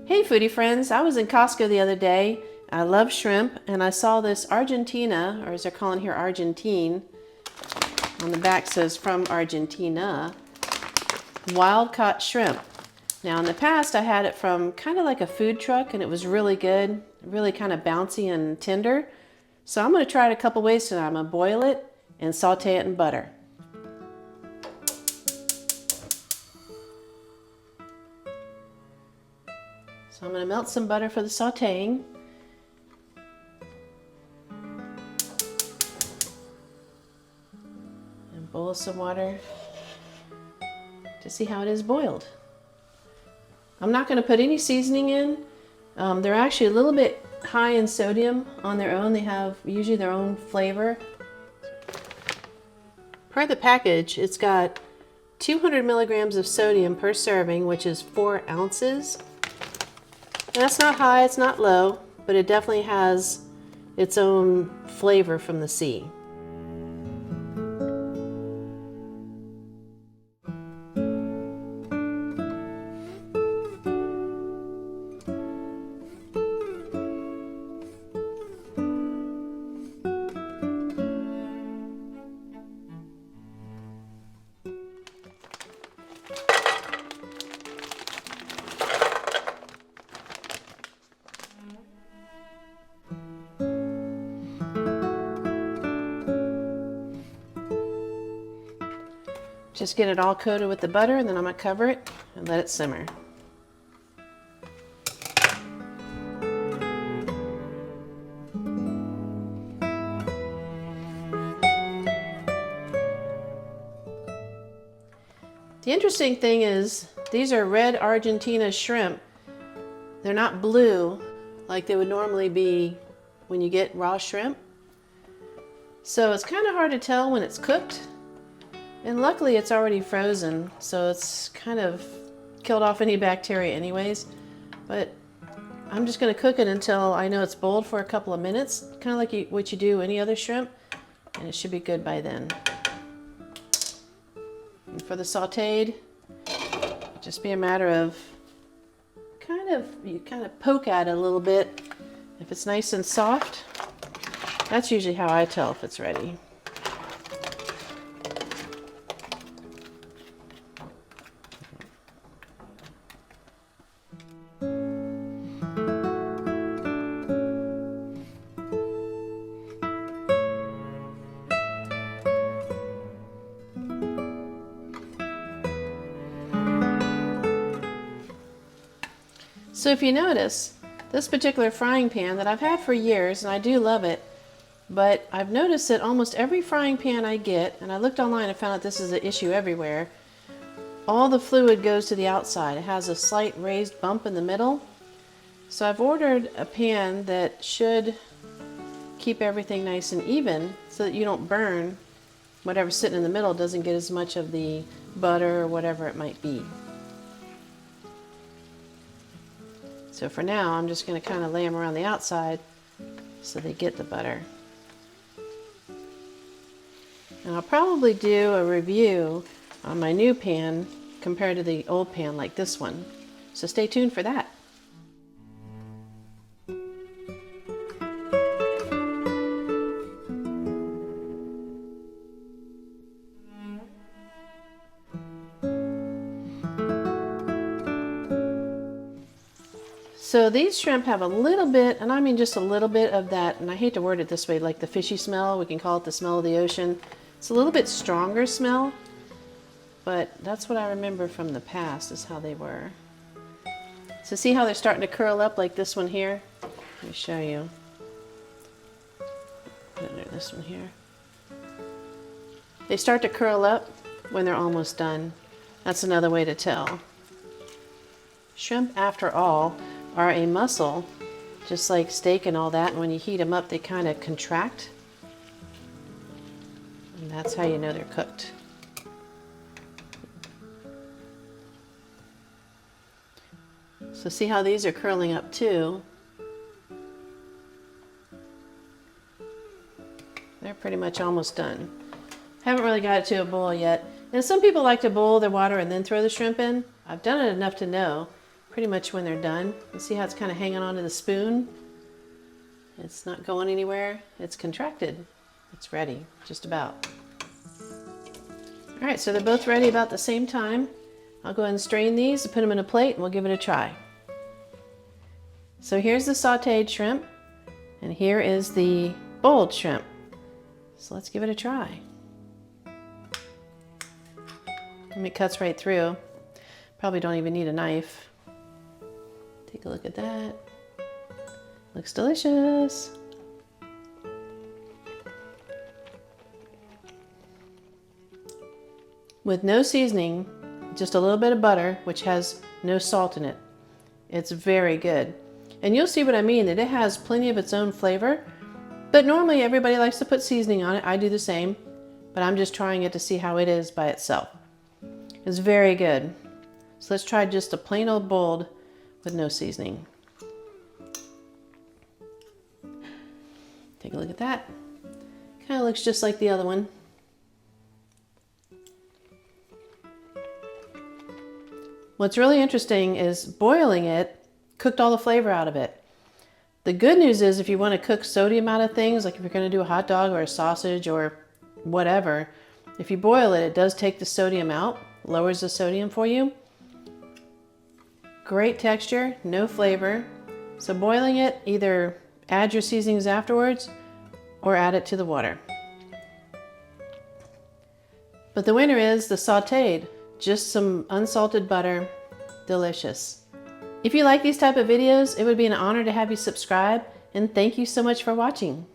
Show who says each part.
Speaker 1: Hey foodie friends, I was in Costco the other day. I love shrimp and I saw this Argentina, or as they're calling here Argentine, on the back says from Argentina, wild caught shrimp. Now in the past I had it from kind of like a food truck and it was really good, really kind of bouncy and tender. So I'm going to try it a couple ways tonight. I'm going to boil it and saute it in butter. So I'm going to melt some butter for the sauteing. And boil some water to see how it is boiled. I'm not going to put any seasoning in. They're actually a little bit high in sodium on their own. They have usually their own flavor. Per the package, it's got 200 milligrams of sodium per serving, which is 4 ounces. And that's not high, it's not low, but it definitely has its own flavor from the sea. Just get it all coated with the butter and then I'm going to cover it and let it simmer. The interesting thing is these are red Argentina shrimp. They're not blue like they would normally be when you get raw shrimp. So it's kind of hard to tell when it's cooked. And luckily it's already frozen, so it's kind of killed off any bacteria anyways. But I'm just going to cook it until I know it's boiled for a couple of minutes, kind of like what you do any other shrimp, and it should be good by then. And for the sauteed, just be a matter of you kind of poke at it a little bit. If it's nice and soft, that's usually how I tell if it's ready. So if you notice, this particular frying pan that I've had for years, and I do love it, but I've noticed that almost every frying pan I get, and I looked online and found out this is an issue everywhere, all the fluid goes to the outside. It has a slight raised bump in the middle. So I've ordered a pan that should keep everything nice and even so that you don't burn. Whatever's sitting in the middle doesn't get as much of the butter or whatever it might be. So for now, I'm just going to kind of lay them around the outside so they get the butter. And I'll probably do a review on my new pan compared to the old pan like this one. So stay tuned for that. So these shrimp have a little bit, and I mean just a little bit of that, and I hate to word it this way, like the fishy smell. We can call it the smell of the ocean. It's a little bit stronger smell, but that's what I remember from the past is how they were. So see how they're starting to curl up like this one here? Let me show you. Put it under this one here. They start to curl up when they're almost done. That's another way to tell. Shrimp, after all, are a muscle, just like steak and all that, and when you heat them up they kind of contract, and that's how you know they're cooked. So see how these are curling up too? They're pretty much almost done. Haven't really got it to a boil yet. And some people like to boil their water and then throw the shrimp in. I've done it enough to know pretty much when they're done. You see how it's kind of hanging onto the spoon? It's not going anywhere. It's contracted. It's ready, just about. All right, so they're both ready about the same time. I'll go ahead and strain these and put them in a plate and we'll give it a try. So here's the sauteed shrimp and here is the boiled shrimp. So let's give it a try. It cuts right through. Probably don't even need a knife. Take a look at that. Looks delicious. With no seasoning, just a little bit of butter, which has no salt in it. It's very good. And you'll see what I mean, that it has plenty of its own flavor. But normally everybody likes to put seasoning on it. I do the same. But I'm just trying it to see how it is by itself. It's very good. So let's try just a plain old boiled with no seasoning. Take a look at that. Kind of looks just like the other one. What's really interesting is boiling it cooked all the flavor out of it. The good news is if you want to cook sodium out of things, like if you're going to do a hot dog or a sausage or whatever, if you boil it, it does take the sodium out, lowers the sodium for you. Great texture, no flavor. So boiling it, either add your seasonings afterwards or add it to the water. But the winner is the sauteed. Just some unsalted butter, delicious. If you like these type of videos, it would be an honor to have you subscribe, and thank you so much for watching.